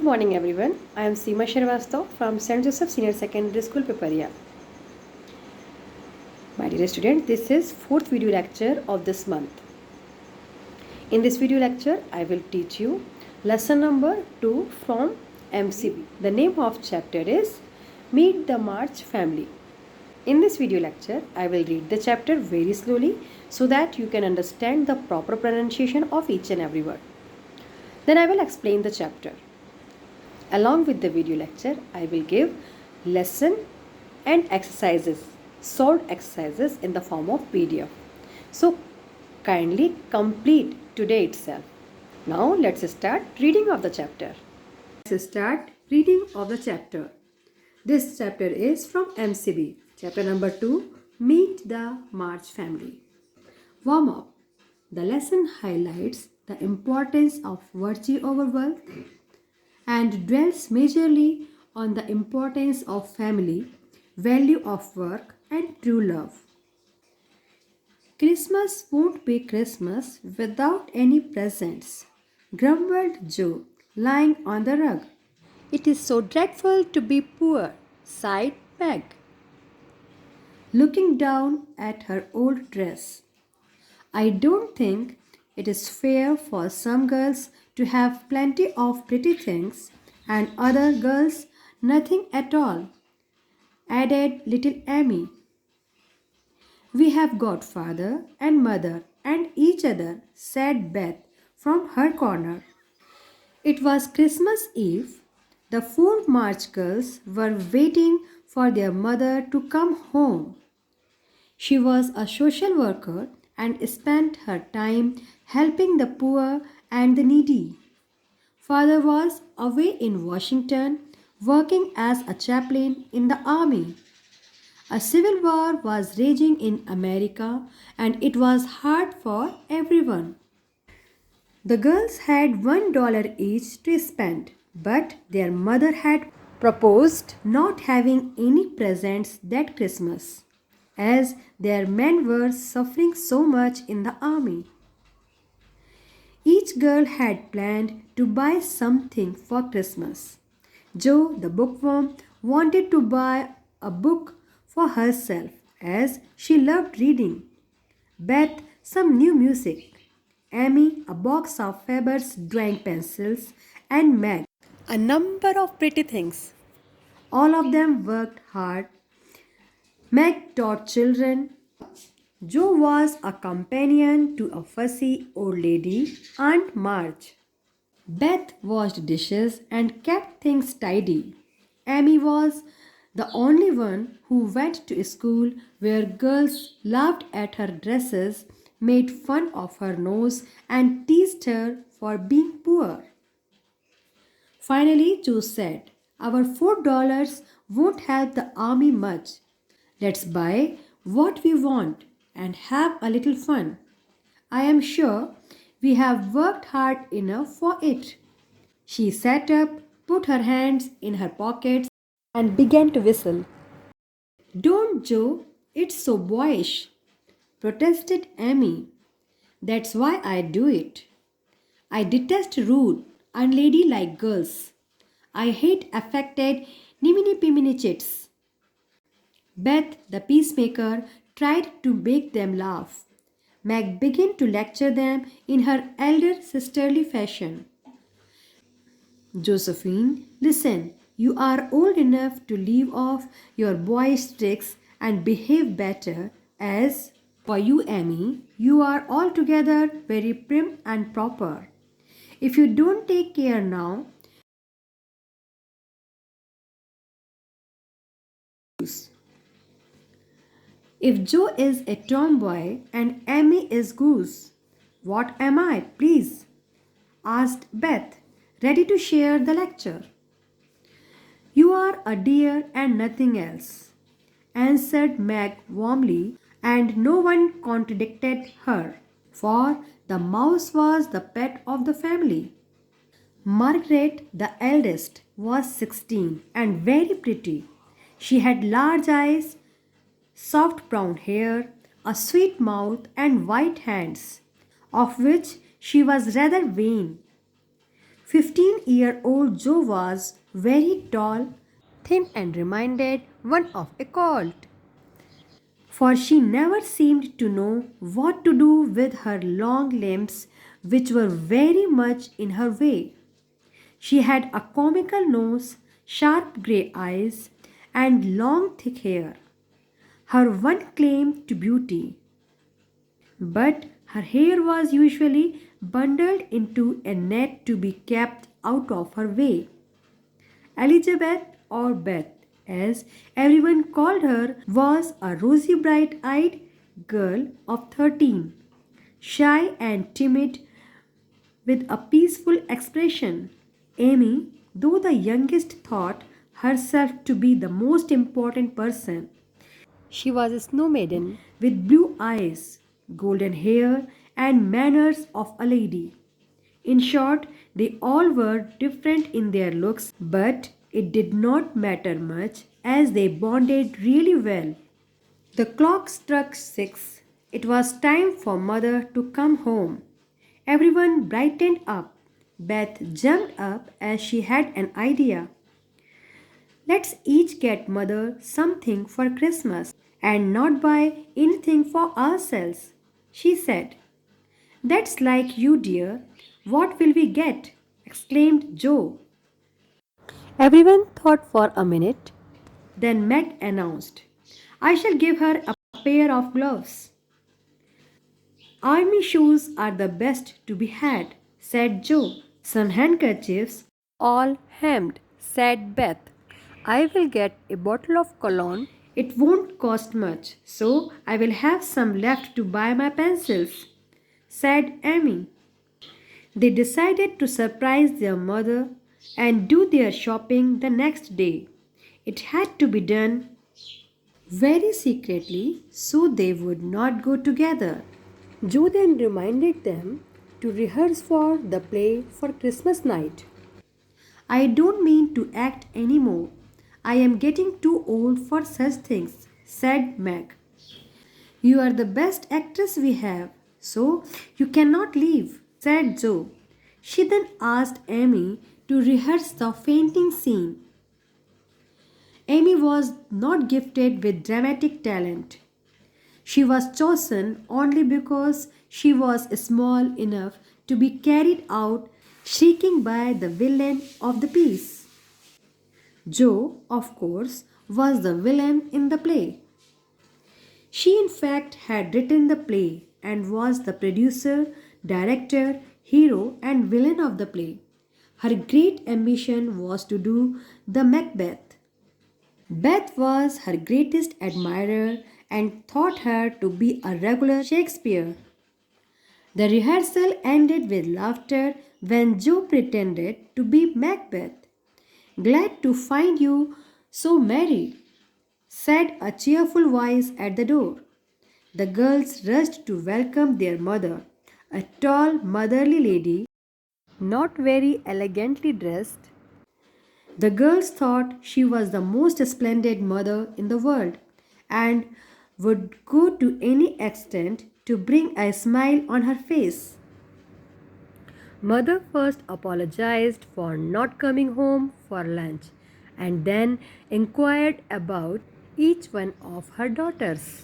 Good morning everyone. I am Seema Shrivastava from St. Joseph Senior Secondary School, Piparia. My dear student, this is fourth video lecture of this month. In this video lecture, I will teach you lesson number 2 from MCB. The name of chapter is Meet the March Family. In this video lecture, I will read the chapter very slowly so that you can understand the proper pronunciation of each and every word. Then I will explain the chapter. Along with the video lecture, I will give lesson and exercises, short exercises in the form of PDF. So kindly complete today itself. Now let's start reading of the chapter. Let's start reading of the chapter. This chapter is from MCB. Chapter number 2, Meet the March Family. Warm up. The lesson highlights the importance of virtue over wealth and dwells majorly on the importance of family, value of work, and true love. Christmas won't be Christmas without any presents, grumbled Joe, lying on the rug. It is so dreadful to be poor, sighed Meg, looking down at her old dress. I don't think it is fair for some girls to have plenty of pretty things and other girls nothing at all, added little Amy. We have got father and mother and each other, said Beth from her corner. It was Christmas Eve. The 4 March girls were waiting for their mother to come home. She was a social worker and spent her time helping the poor and the needy. Father was away in Washington working as a chaplain in the army. A civil war was raging in America and it was hard for everyone. The girls had $1 each to spend, but their mother had proposed not having any presents that Christmas, as their men were suffering so much in the army. Each girl had planned to buy something for Christmas. Jo, the bookworm, wanted to buy a book for herself as she loved reading. Beth, some new music. Amy, a box of Faber's drawing pencils. And Meg, a number of pretty things. All of them worked hard. Meg taught children. Jo was a companion to a fussy old lady, Aunt March. Beth washed dishes and kept things tidy. Amy was the only one who went to school where girls laughed at her dresses, made fun of her nose, and teased her for being poor. Finally, Jo said, "Our $4 won't help the army much. Let's buy what we want and have a little fun. I am sure we have worked hard enough for it." She sat up, put her hands in her pockets, and began to whistle. "Don't, Jo, it's so boyish," protested Amy. "That's why I do it. I detest rude, unladylike girls. I hate affected, niminy-piminy chits." Beth, the peacemaker, tried to make them laugh. Meg began to lecture them in her elder sisterly fashion. "Josephine, listen, you are old enough to leave off your boyish tricks and behave better, as for you, Amy, you are altogether very prim and proper. If you don't take care now, if Jo is a tomboy and Amy is goose, what am I, please?" asked Beth, ready to share the lecture. "You are a dear and nothing else," answered Meg warmly, and no one contradicted her, for the mouse was the pet of the family. Margaret, the eldest, was 16 and very pretty. She had large eyes, soft brown hair, a sweet mouth, and white hands, of which she was rather vain. 15-year-old Joe was very tall, thin, and reminded one of a colt. For she never seemed to know what to do with her long limbs, which were very much in her way. She had a comical nose, sharp grey eyes, and long thick hair, her one claim to beauty. But her hair was usually bundled into a net to be kept out of her way. Elizabeth, or Beth, as everyone called her, was a rosy bright eyed girl of 13, shy and timid with a peaceful expression. Amy, though the youngest, thought herself to be the most important person. She was a snow maiden with blue eyes, golden hair, and manners of a lady. In short, they all were different in their looks, but it did not matter much as they bonded really well. The clock struck 6. It was time for mother to come home. Everyone brightened up. Beth jumped up as she had an idea. Let's each get mother something for Christmas and not buy anything for ourselves, she said. That's like you, dear. What will we get? Exclaimed Joe. Everyone thought for a minute. Then Meg announced, I shall give her a pair of gloves. Army shoes are the best to be had, said Joe. Some handkerchiefs, all hemmed, said Beth. I will get a bottle of cologne. It won't cost much, so I will have some left to buy my pencils, said Amy. They decided to surprise their mother and do their shopping the next day. It had to be done very secretly so they would not go together. Joe then reminded them to rehearse for the play for Christmas night. I don't mean to act anymore. I am getting too old for such things, said Meg. You are the best actress we have, so you cannot leave, said Joe. She then asked Amy to rehearse the fainting scene. Amy was not gifted with dramatic talent. She was chosen only because she was small enough to be carried out shrieking by the villain of the piece. Joe, of course, was the villain in the play. She, in fact, had written the play and was the producer, director, hero, and villain of the play. Her great ambition was to do the Macbeth. Beth was her greatest admirer and thought her to be a regular Shakespeare. The rehearsal ended with laughter when Joe pretended to be Macbeth. Glad to find you so merry, said a cheerful voice at the door. The girls rushed to welcome their mother, a tall, motherly lady, not very elegantly dressed. The girls thought she was the most splendid mother in the world and would go to any extent to bring a smile on her face. Mother first apologized for not coming home for lunch and then inquired about each one of her daughters.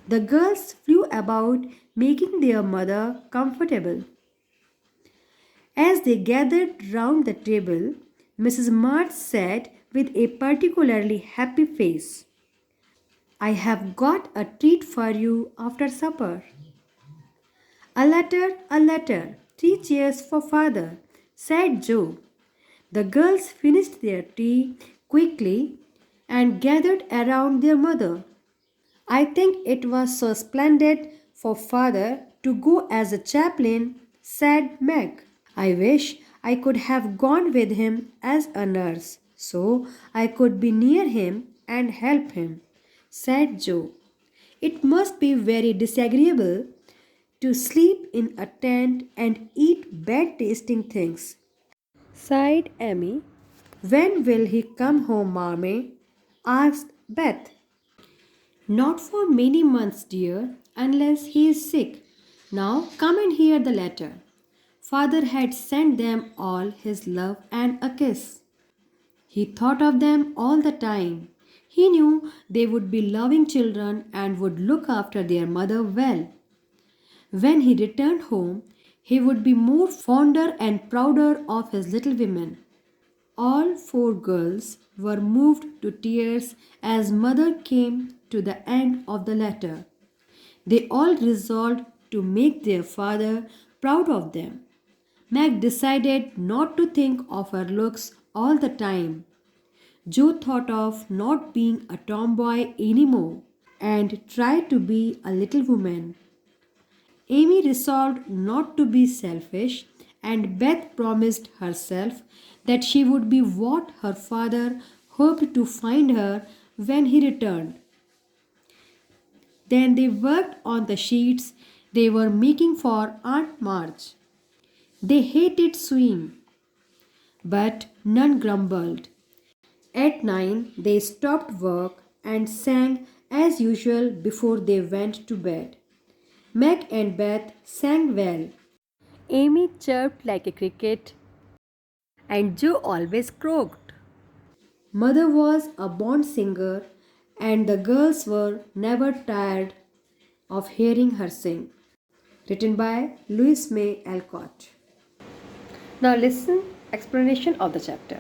The girls flew about making their mother comfortable. As they gathered round the table, Mrs. March said with a particularly happy face, I have got a treat for you after supper. A letter, 3 cheers for father, said Joe. The girls finished their tea quickly and gathered around their mother. I think it was so splendid for father to go as a chaplain, said Meg. I wish I could have gone with him as a nurse so I could be near him and help him, said Joe. It must be very disagreeable to sleep in a tent and eat bad tasting things, sighed Amy. When will he come home, Marmee? Asked Beth. Not for many months, dear, unless he is sick. Now come and hear the letter. Father had sent them all his love and a kiss. He thought of them all the time. He knew they would be loving children and would look after their mother well. When he returned home, he would be more fonder and prouder of his little women. All four girls were moved to tears as mother came to the end of the letter. They all resolved to make their father proud of them. Meg decided not to think of her looks all the time. Joe thought of not being a tomboy anymore and tried to be a little woman. Amy resolved not to be selfish, and Beth promised herself that she would be what her father hoped to find her when he returned. Then they worked on the sheets they were making for Aunt March. They hated sewing, but none grumbled. At 9, they stopped work and sang as usual before they went to bed. Meg and Beth sang well. Amy chirped like a cricket, and Joe always croaked. Mother was a born singer, and the girls were never tired of hearing her sing. Written by Louise May Alcott. Now listen explanation of the chapter.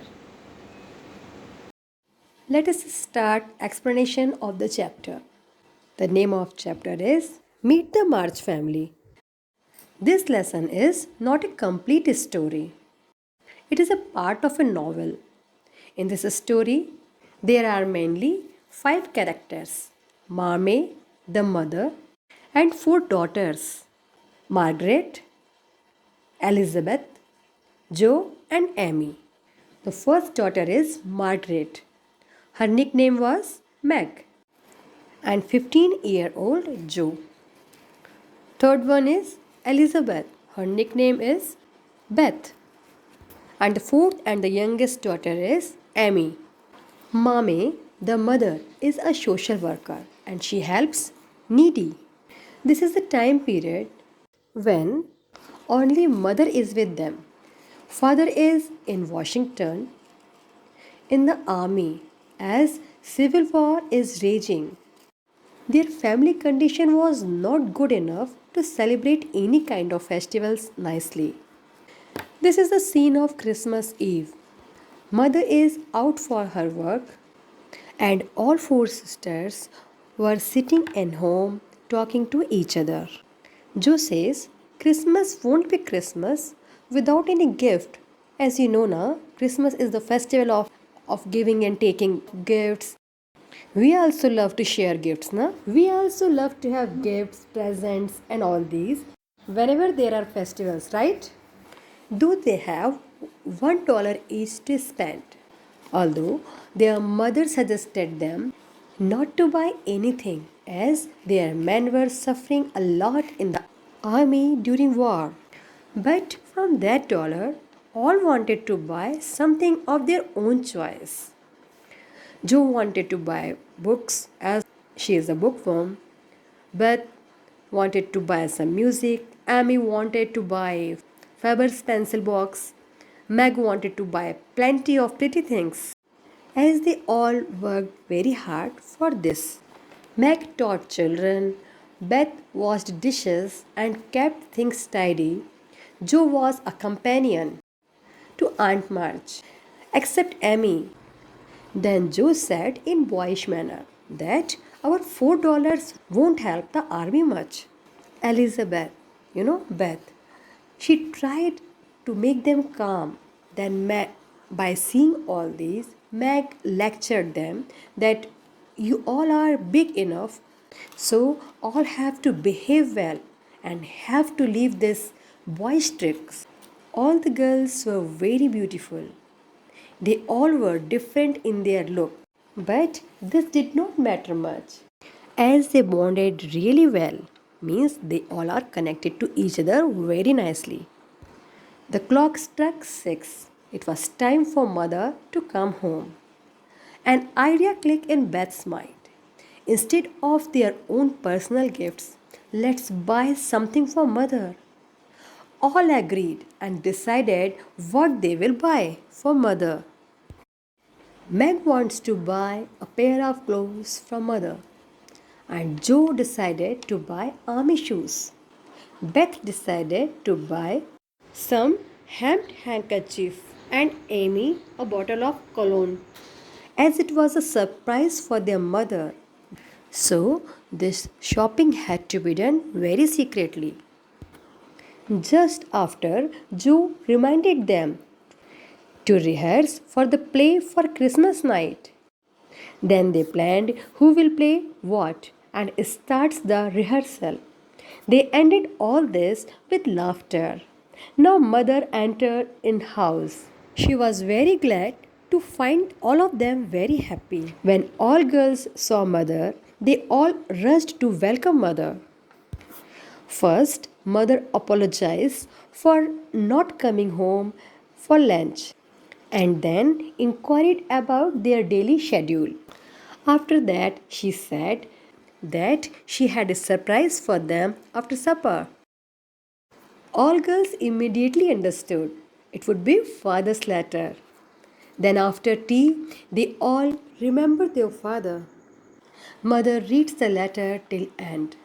Let us start explanation of the chapter. The name of chapter is Meet the March Family. This lesson is not a complete story. It is a part of a novel. In this story, there are mainly 5 characters: Marmee, the mother, and 4 daughters: Margaret, Elizabeth, Joe, and Amy. The first daughter is Margaret. Her nickname was Meg, and 15-year-old Joe. Third one is Elizabeth. Her nickname is Beth. And the fourth and the youngest daughter is Amy. Mame, the mother, is a social worker and she helps needy. This is the time period when only mother is with them. Father is in Washington in the army as civil war is raging. Their family condition was not good enough to celebrate any kind of festivals nicely. This is the scene of Christmas Eve. Mother is out for her work, and all 4 sisters were sitting in home talking to each other. Joe says, Christmas won't be Christmas without any gift. As you know now, Christmas is the festival of giving and taking gifts. We also love to share gifts, na? We also love to have gifts, presents, and all these whenever there are festivals, right? Though they have $1 each to spend. Although their mother suggested them not to buy anything as their men were suffering a lot in the army during war. But from that dollar, all wanted to buy something of their own choice. Joe wanted to buy books as she is a bookworm. Beth wanted to buy some music. Amy wanted to buy Faber's pencil box. Meg wanted to buy plenty of pretty things. As they all worked very hard for this, Meg taught children, Beth washed dishes and kept things tidy. Joe was a companion to Aunt March, except Amy. Then Joe said in boyish manner that our $4 won't help the army much. Elizabeth, Beth, she tried to make them calm. Then by seeing all these, Meg lectured them that you all are big enough, so all have to behave well and have to leave this boyish tricks. All the girls were very beautiful. They all were different in their look, but this did not matter much as they bonded really well, means they all are connected to each other very nicely. The clock struck 6. It was time for mother to come home. An idea clicked in Beth's mind. Instead of their own personal gifts, let's buy something for mother. all agreed and decided what they will buy for mother. Meg wants to buy a pair of clothes from mother, and Joe decided to buy army shoes. Beth decided to buy some hemmed handkerchief and Amy a bottle of cologne, as it was a surprise for their mother. So, this shopping had to be done very secretly. Just after, Joe reminded them to rehearse for the play for Christmas night. Then they planned who will play what and starts the rehearsal. They ended all this with laughter. Now mother entered in house. She was very glad to find all of them very happy. When all girls saw mother, they all rushed to welcome mother. First, mother apologized for not coming home for lunch and then inquired about their daily schedule. After that, she said that she had a surprise for them after supper. All girls immediately understood it would be father's letter. Then, after tea, they all remembered their father. Mother reads the letter till end.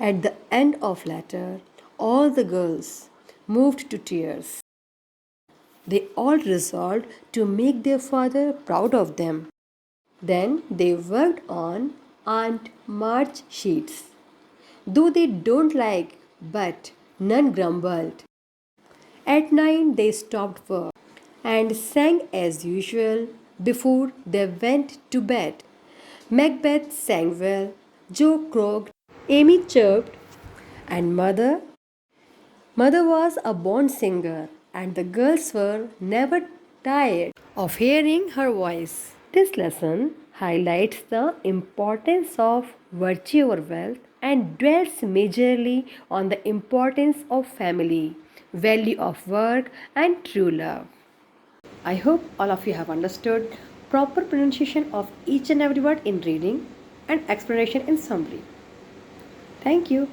At the end of letter, all the girls moved to tears. They all resolved to make their father proud of them. Then they worked on Aunt March sheets. Though they don't like, but none grumbled. At 9 they stopped work and sang as usual before they went to bed. Macbeth sang well, Joe croaked, Amy chirped, and Mother was a born singer, and the girls were never tired of hearing her voice. This lesson highlights the importance of virtue over wealth and dwells majorly on the importance of family, value of work, and true love. I hope all of you have understood proper pronunciation of each and every word in reading and explanation in summary. Thank you.